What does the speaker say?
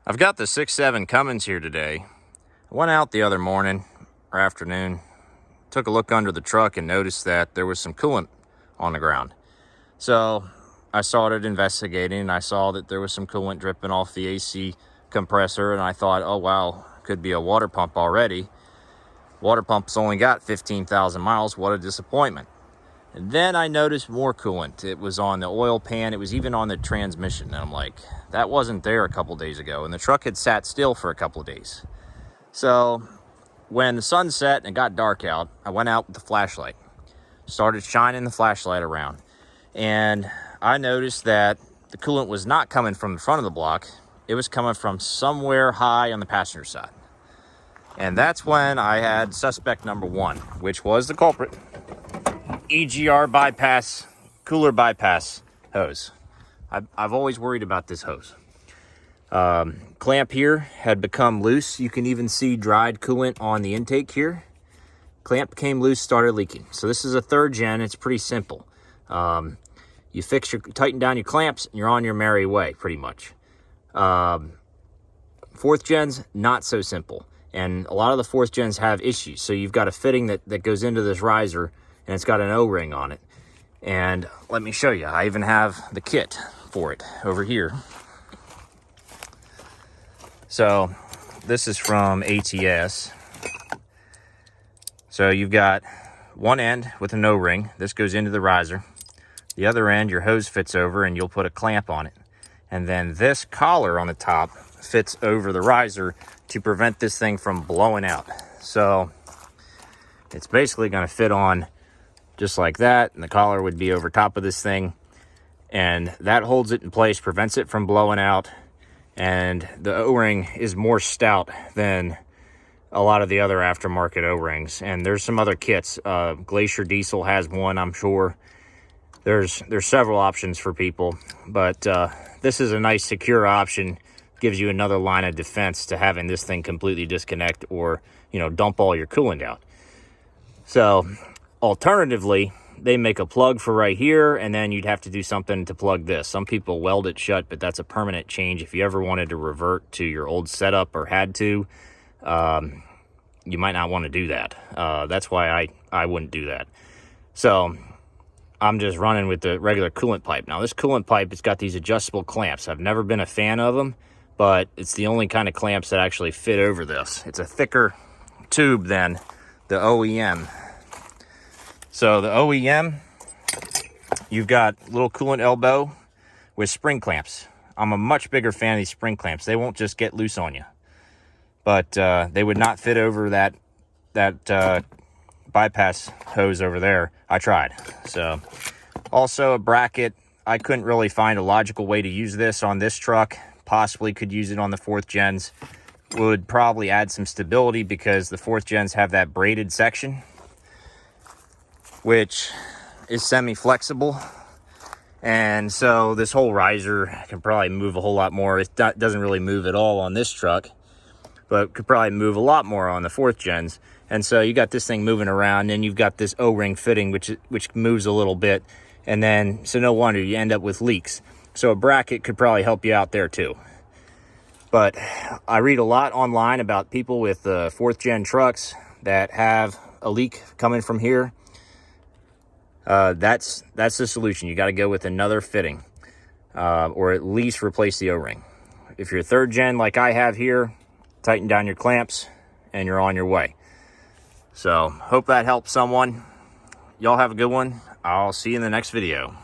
I've got the 6.7 Cummins here today. I went out the other morning or afternoon, took a look under the truck and noticed that there was some coolant on the ground. So I started investigating and I saw that there was some coolant dripping off the AC compressor, and I thought, oh wow, could be a water pump already. Water pump's only got 15,000 miles, what a disappointment. And then I noticed more coolant. It was on the oil pan, it was even on the transmission. And I'm like, that wasn't there a couple days ago. And the truck had sat still for a couple of days. So when the sun set and it got dark out, I went out with the flashlight, started shining the flashlight around. And I noticed that the coolant was not coming from the front of the block. It was coming from somewhere high on the passenger side. And that's when I had suspect number one, which was the culprit. EGR bypass, cooler bypass hose. I've always worried about this hose. Clamp here had become loose. You can even see dried coolant on the intake here. Clamp came loose, started leaking. So this is a 3rd gen. It's pretty simple. You tighten down your clamps, and you're on your merry way, pretty much. 4th gens, not so simple. And a lot of the 4th gens have issues. So you've got a fitting that goes into this riser, and it's got an O-ring on it. And let me show you. I even have the kit for it over here. So this is from ATS. So you've got one end with an O-ring. This goes into the riser. The other end, your hose fits over, and you'll put a clamp on it. And then this collar on the top fits over the riser to prevent this thing from blowing out. So it's basically going to fit on just like that, and the collar would be over top of this thing, and that holds it in place, prevents it from blowing out. And the O-ring is more stout than a lot of the other aftermarket O-rings. And there's some other kits. Glacier Diesel has one, I'm sure. There's several options for people, but this is a nice secure option. Gives you another line of defense to having this thing completely disconnect or, dump all your coolant out. So alternatively, they make a plug for right here, and then you'd have to do something to plug this. Some people weld it shut, but that's a permanent change. If you ever wanted to revert to your old setup or had to, you might not want to do that. That's why I wouldn't do that. So I'm just running with the regular coolant pipe. Now this coolant pipe, it's got these adjustable clamps. I've never been a fan of them, but it's the only kind of clamps that actually fit over this. It's a thicker tube than the OEM. So the OEM, you've got little coolant elbow with spring clamps. I'm a much bigger fan of these spring clamps. They won't just get loose on you. But they would not fit over that bypass hose over there. I tried. So also a bracket. I couldn't really find a logical way to use this on this truck. Possibly could use it on the 4th gens. Would probably add some stability because the 4th gens have that braided section, which is semi-flexible. And so this whole riser can probably move a whole lot more. It doesn't really move at all on this truck, but could probably move a lot more on the 4th gens. And so you got this thing moving around, and you've got this O-ring fitting, which moves a little bit. And then, so no wonder you end up with leaks. So a bracket could probably help you out there too. But I read a lot online about people with 4th gen trucks that have a leak coming from here. That's the solution. You got to go with another fitting, or at least replace the O-ring. If you're 3rd gen like I have here, tighten down your clamps and you're on your way. So hope that helps someone. Y'all have a good one. I'll see you in the next video.